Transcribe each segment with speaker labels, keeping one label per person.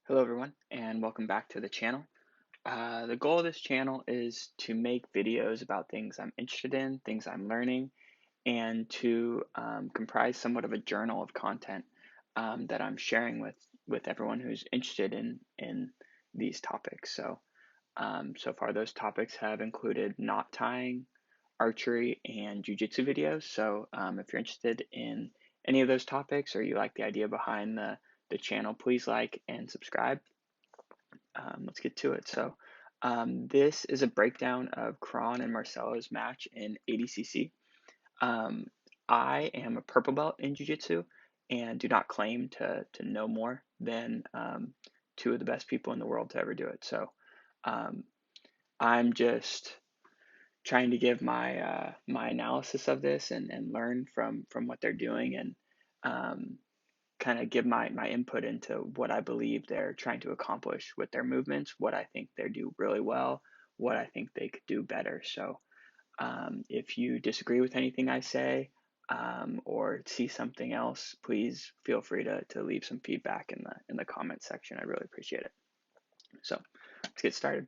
Speaker 1: Hello everyone and welcome back to the channel. The goal of this channel is to make videos about things I'm interested in, things I'm learning, and to comprise somewhat of a journal of content that I'm sharing with everyone who's interested in these topics. So far those topics have included knot tying, archery, and jiu-jitsu videos. So if you're interested in any of those topics or you like the idea behind the channel, please like and subscribe. Let's get to it. This is a breakdown of Kron and Marcelo's match in ADCC. Um, I am a purple belt in Jiu-Jitsu and do not claim to know more than two of the best people in the world to ever do it. Um, I'm just trying to give my analysis of this and learn from what they're doing and um, kind of give my input into what I believe they're trying to accomplish with their movements, what I think they do really well, what I think they could do better. If you disagree with anything I say or see something else, please feel free to leave some feedback in the comment section. I really appreciate it. So let's get started.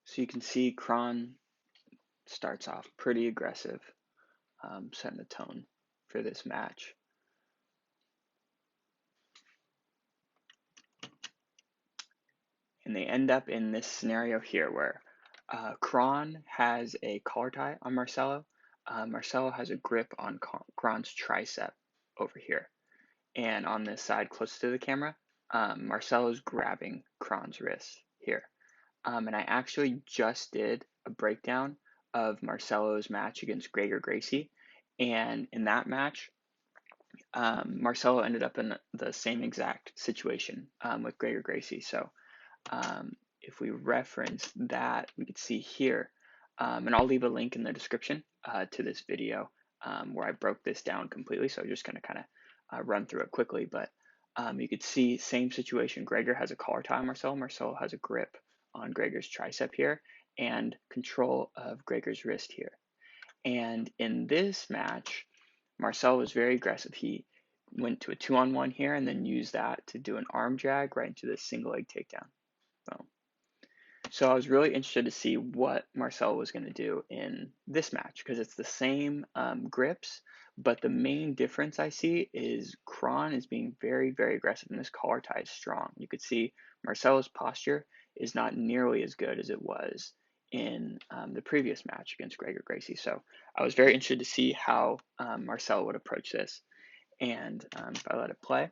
Speaker 1: So you can see Kron starts off pretty aggressive, setting the tone for this match. And they end up in this scenario here where Kron has a collar tie on Marcelo. Marcelo has a grip on Kron's tricep over here. And on this side close to the camera, Marcelo's grabbing Kron's wrist here. And I actually just did a breakdown of Marcelo's match against Gregor Gracie. And in that match, Marcelo ended up in the same exact situation with Gregor Gracie. If we reference that, we could see here, and I'll leave a link in the description to this video where I broke this down completely. So I'm just going to kind of run through it quickly, but you could see same situation. Gregor has a collar tie on Marcelo. Marcelo has a grip on Gregor's tricep here and control of Gregor's wrist here. And in this match, Marcelo was very aggressive. He went to a 2-on-1 here and then used that to do an arm drag right into the single leg takedown. So I was really interested to see what Marcelo was going to do in this match because it's the same grips, but the main difference I see is Kron is being very, very aggressive and this collar tie is strong. You could see Marcelo's posture is not nearly as good as it was in the previous match against Gregor Gracie. So I was very interested to see how Marcelo would approach this. And if I let it play,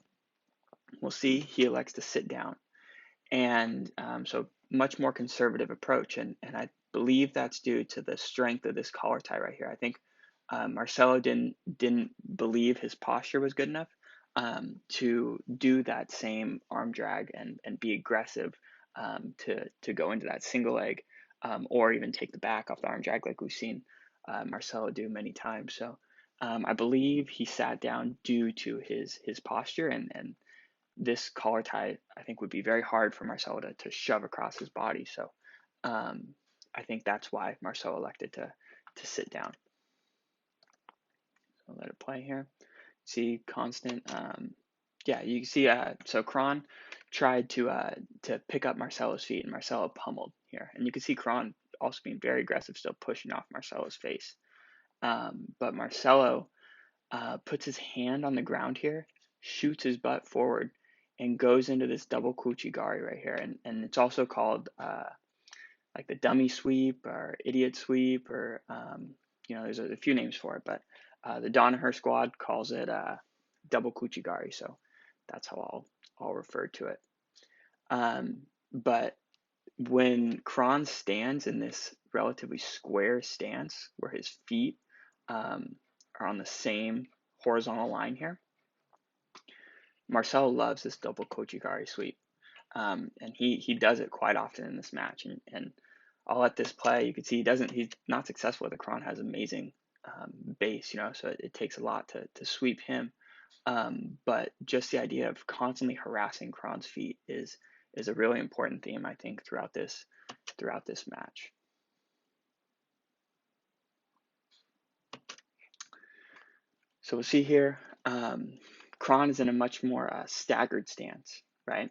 Speaker 1: we'll see he elects to sit down. And so much more conservative approach. And I believe that's due to the strength of this collar tie right here. I think Marcelo didn't believe his posture was good enough to do that same arm drag and be aggressive to go into that single leg or even take the back off the arm drag like we've seen Marcelo do many times. So I believe he sat down due to his posture and this collar tie, I think, would be very hard for Marcelo to shove across his body. So I think that's why Marcelo elected to sit down. So let it play here. See constant. Yeah, you can see. So Kron tried to pick up Marcelo's feet, and Marcelo pummeled here. And you can see Kron also being very aggressive, still pushing off Marcelo's face. But Marcelo puts his hand on the ground here, shoots his butt forward, and goes into this double kouchi gari right here. And it's also called like the dummy sweep or idiot sweep or, there's a few names for it, but the Danaher squad calls it double kouchi gari. So that's how I'll refer to it. But when Kron stands in this relatively square stance where his feet are on the same horizontal line here, Marcelo loves this double kouchi gari sweep, and he does it quite often in this match. And I'll let this play. You can see he's not successful with it. Kron has amazing base, so it takes a lot to sweep him. But just the idea of constantly harassing Kron's feet is a really important theme, I think, throughout this match. So we'll see here. Kron is in a much more staggered stance, right?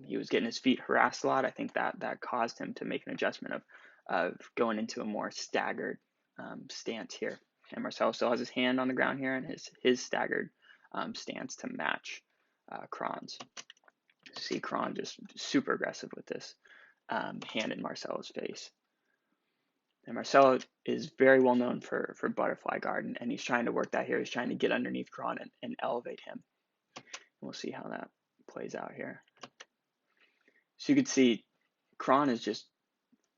Speaker 1: He was getting his feet harassed a lot. I think that caused him to make an adjustment of going into a more staggered stance here. And Marcelo still has his hand on the ground here and his staggered stance to match Kron's. See Kron just super aggressive with this hand in Marcelo's face. And Marcelo is very well known for butterfly guard, and he's trying to work that here. He's trying to get underneath Kron and elevate him. And we'll see how that plays out here. So you can see Kron is just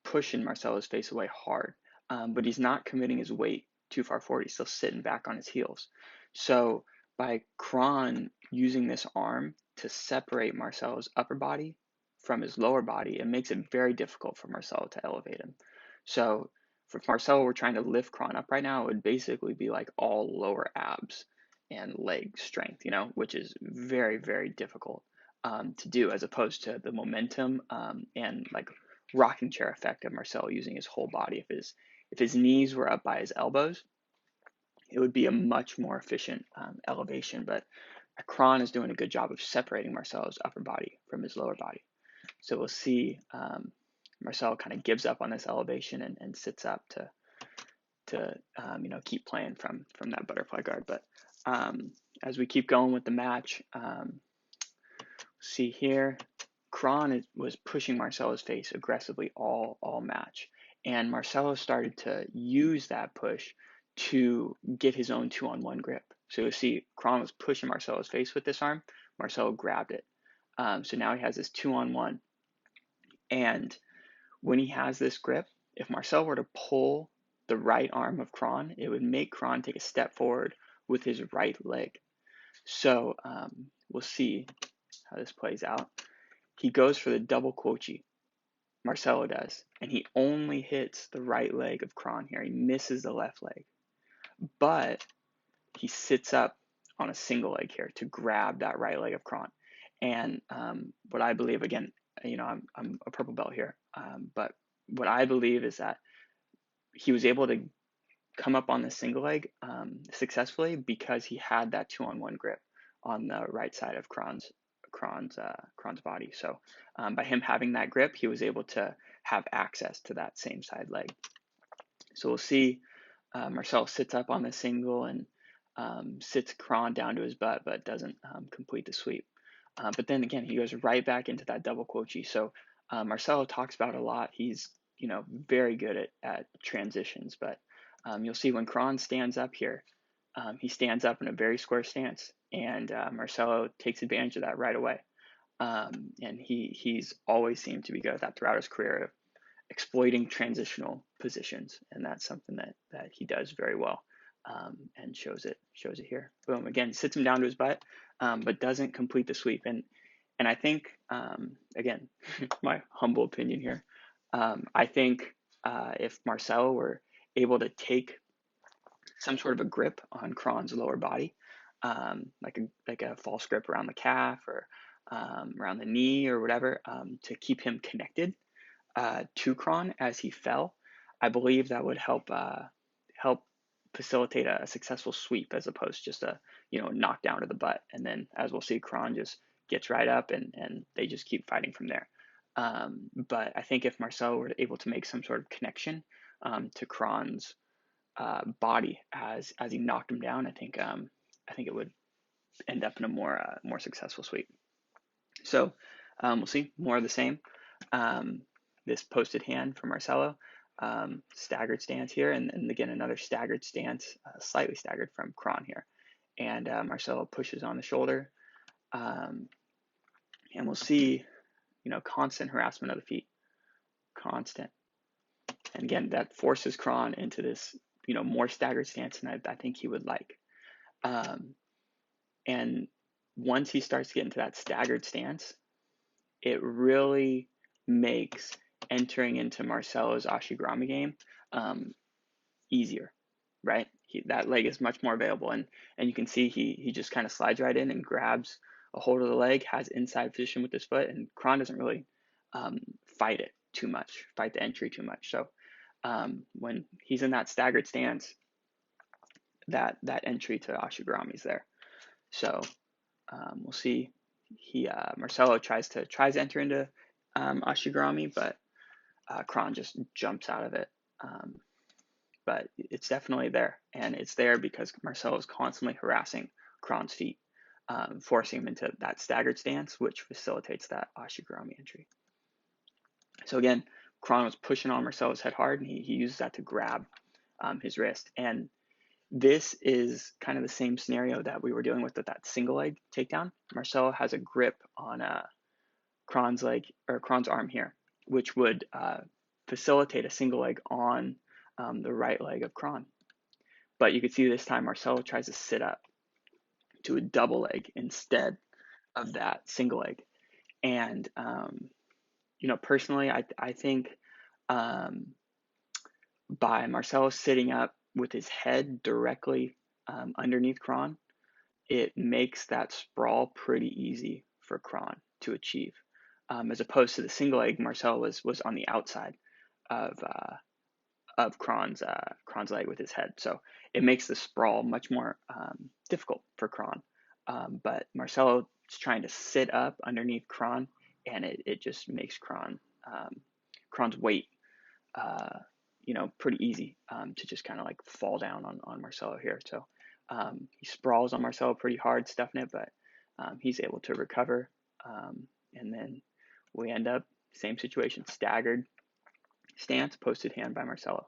Speaker 1: pushing Marcelo's face away hard, but he's not committing his weight too far forward. He's still sitting back on his heels. So by Kron using this arm to separate Marcelo's upper body from his lower body, it makes it very difficult for Marcelo to elevate him. So for Marcelo, we're trying to lift Kron up right now. It would basically be like all lower abs and leg strength, which is very, very difficult to do, as opposed to the momentum and like rocking chair effect of Marcelo using his whole body. If his knees were up by his elbows, it would be a much more efficient elevation. But Kron is doing a good job of separating Marcelo's upper body from his lower body. So we'll see Marcelo kind of gives up on this elevation and sits up to keep playing from that butterfly guard. But as we keep going with the match, see here, Kron was pushing Marcelo's face aggressively all match, and Marcelo started to use that push to get his own 2-on-1 grip. So you see Kron was pushing Marcelo's face with this arm. Marcelo grabbed it. So now he has this 2-on-1, and when he has this grip, if Marcelo were to pull the right arm of Kron, it would make Kron take a step forward with his right leg. So we'll see how this plays out. He goes for the double kouchi, Marcelo does, and he only hits the right leg of Kron here. He misses the left leg, but he sits up on a single leg here to grab that right leg of Kron. And what I believe, again, I'm a purple belt here, but what I believe is that he was able to come up on the single leg successfully because he had that 2-on-1 grip on the right side of Kron's body. So by him having that grip, he was able to have access to that same side leg. So we'll see Marcelo sits up on the single and sits Kron down to his butt, but doesn't complete the sweep. But then again, he goes right back into that double kouchi. So Marcelo talks about it a lot. He's very good at transitions, but you'll see when Kron stands up here, he stands up in a very square stance, and Marcelo takes advantage of that right away. And he's always seemed to be good at that throughout his career, of exploiting transitional positions, and that's something that he does very well, and shows it here. Boom! Again, sits him down to his butt, but doesn't complete the sweep. And I think, again, my humble opinion here, I think if Marcelo were able to take some sort of a grip on Kron's lower body, like a false grip around the calf or around the knee or whatever, to keep him connected to Kron as he fell, I believe that would help facilitate a successful sweep, as opposed to just a knockdown to the butt. And then, as we'll see, Kron just gets right up and they just keep fighting from there. But I think if Marcelo were able to make some sort of connection to Kron's body as he knocked him down, I think it would end up in a more successful sweep. So we'll see more of the same. This posted hand from Marcelo, staggered stance here, and again another staggered stance, slightly staggered from Kron here, and Marcelo pushes on the shoulder, and we'll see constant harassment of the feet, constant, and again that forces Kron into this more staggered stance than I think he would like. And once he starts to get into that staggered stance, it really makes entering into Marcelo's ashi garami game easier, right? That leg is much more available, and you can see he just kind of slides right in and grabs a hold of the leg, has inside position with his foot, and Kron doesn't really fight the entry too much. So when he's in that staggered stance, that entry to ashi garami is there. So we'll see. Marcelo tries to enter into ashi garami, but Kron just jumps out of it. But it's definitely there, and it's there because Marcelo is constantly harassing Kron's feet, forcing him into that staggered stance, which facilitates that ashi garami entry. So again, Kron was pushing on Marcelo's head hard, and he uses that to grab his wrist. And this is kind of the same scenario that we were dealing with that single leg takedown. Marcelo has a grip on Kron's leg or Kron's arm here, which would facilitate a single leg on the right leg of Kron. But you can see this time Marcelo tries to sit up to a double leg instead of that single leg. And personally, I think by Marcelo sitting up with his head directly underneath Kron, it makes that sprawl pretty easy for Kron to achieve, as opposed to the single leg. Marcelo was on the outside of Kron's leg with his head, so it makes the sprawl much more difficult for Kron. But Marcelo is trying to sit up underneath Kron, and it just makes Kron's weight pretty easy to just kind of like fall down on Marcelo here. So he sprawls on Marcelo pretty hard, stuffing it, but he's able to recover. And then we end up, same situation, staggered stance, posted hand by Marcelo.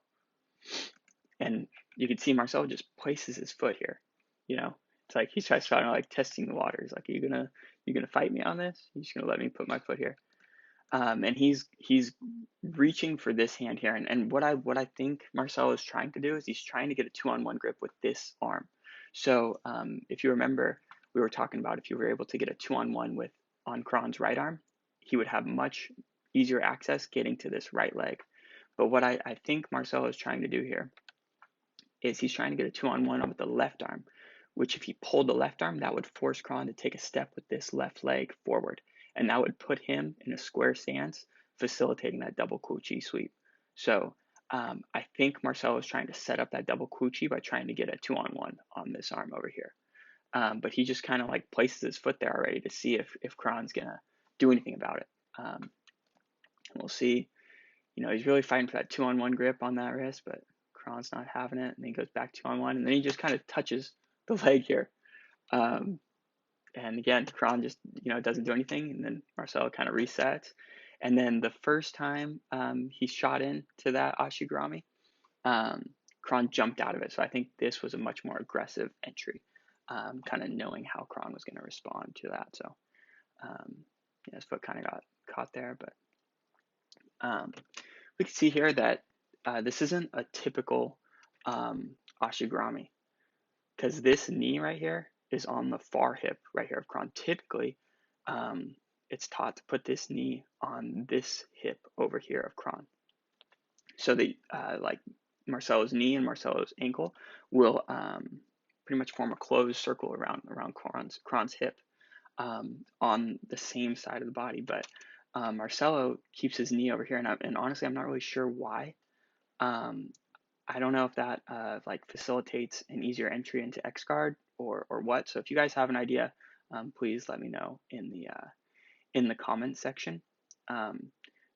Speaker 1: And you can see Marcelo just places his foot here. It's like he's trying to like testing the waters. Like, are you gonna fight me on this? You're just gonna let me put my foot here? And he's reaching for this hand here. And what I think Marcelo is trying to do is he's trying to get a 2-on-1 grip with this arm. So if you remember, we were talking about if you were able to get a 2-on-1 on Kron's right arm, he would have much easier access getting to this right leg. But what I think Marcelo is trying to do here is he's trying to get a 2-on-1 with the left arm, which if he pulled the left arm, that would force Kron to take a step with this left leg forward. And that would put him in a square stance, facilitating that double kouchi sweep. So I think Marcelo is trying to set up that double kouchi by trying to get a 2-on-1 on this arm over here. But he just kind of like places his foot there already to see if Kron's gonna do anything about it. We'll see. He's really fighting for that 2-on-1 grip on that wrist, but Kron's not having it, and then he goes back 2-on-1, and then he just kind of touches the leg here. And again, Kron just doesn't do anything, and then Marcelo kind of resets. And then the first time he shot into that ashi garami, Kron jumped out of it. So I think this was a much more aggressive entry, kind of knowing how Kron was going to respond to that. So his foot kind of got caught there, but we can see here that this isn't a typical ashi garami, because this knee right here is on the far hip right here of Kron. Typically, it's taught to put this knee on this hip over here of Kron. So like Marcelo's knee and Marcelo's ankle will pretty much form a closed circle around Kron's hip on the same side of the body. But Marcelo keeps his knee over here, and honestly, I'm not really sure why. I don't know if that like facilitates an easier entry into X guard or what. So if you guys have an idea, please let me know in the comment section.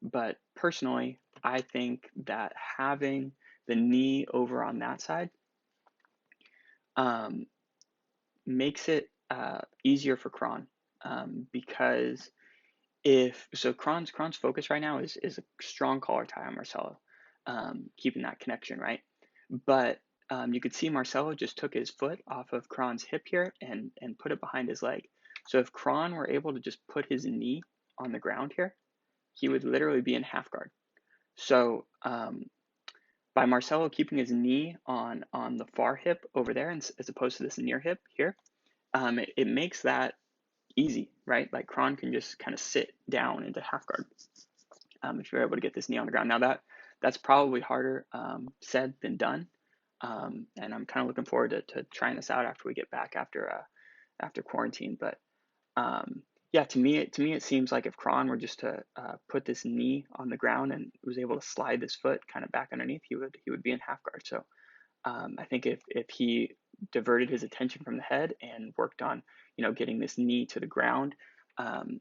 Speaker 1: But personally, I think that having the knee over on that side makes it easier for Kron, because Kron's focus right now is a strong collar tie on Marcelo, keeping that connection, right? But you could see Marcelo just took his foot off of Kron's hip here and put it behind his leg. So if Kron were able to just put his knee on the ground here, he would literally be in half guard. So by Marcelo keeping his knee on the far hip over there, as opposed to this near hip here, it makes that easy, right? Like Kron can just kind of sit down into half guard if you're able to get this knee on the ground. Now that's probably harder said than done, and I'm kind of looking forward to trying this out after we get back after quarantine. But yeah, to me it seems like if Kron were just to put this knee on the ground and was able to slide this foot kind of back underneath, he would be in half guard. So I think if he diverted his attention from the head and worked on, getting this knee to the ground.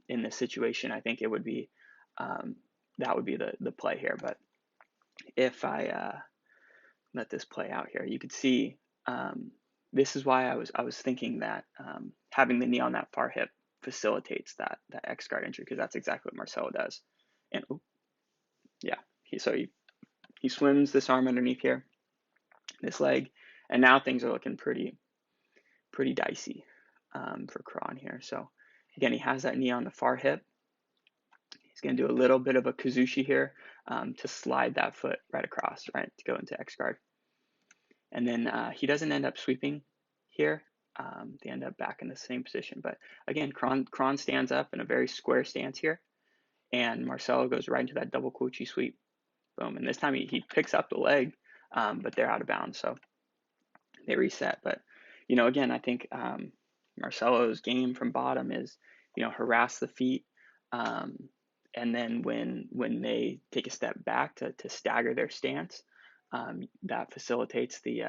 Speaker 1: In this situation, I think it would be that would be the play here. But if I let this play out here, you could see this is why I was thinking that having the knee on that far hip facilitates that X guard entry, because that's exactly what Marcelo does. And yeah, he swims this arm underneath here, this leg, and now things are looking pretty dicey for Kron here. So again, he has that knee on the far hip. He's going to do a little bit of a kouchi here to slide that foot right across, right, to go into X guard. And then he doesn't end up sweeping here. They end up back in the same position. But again, Kron stands up in a very square stance here, and Marcelo goes right into that double kouchi sweep. Boom. And this time he picks up the leg, but they're out of bounds. So they reset. But, again, I think Marcelo's game from bottom is, harass the feet. And then when they take a step back to stagger their stance, that facilitates the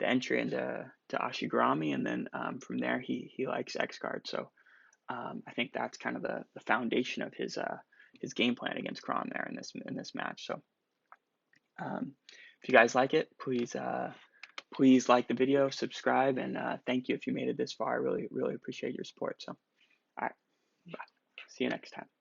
Speaker 1: entry into ashi garami, and then from there he likes X guard. So I think that's kind of the foundation of his game plan against Kron there in this match. So if you guys like it, please like the video, subscribe, and thank you if you made it this far. I really appreciate your support. So all right, bye. See you next time.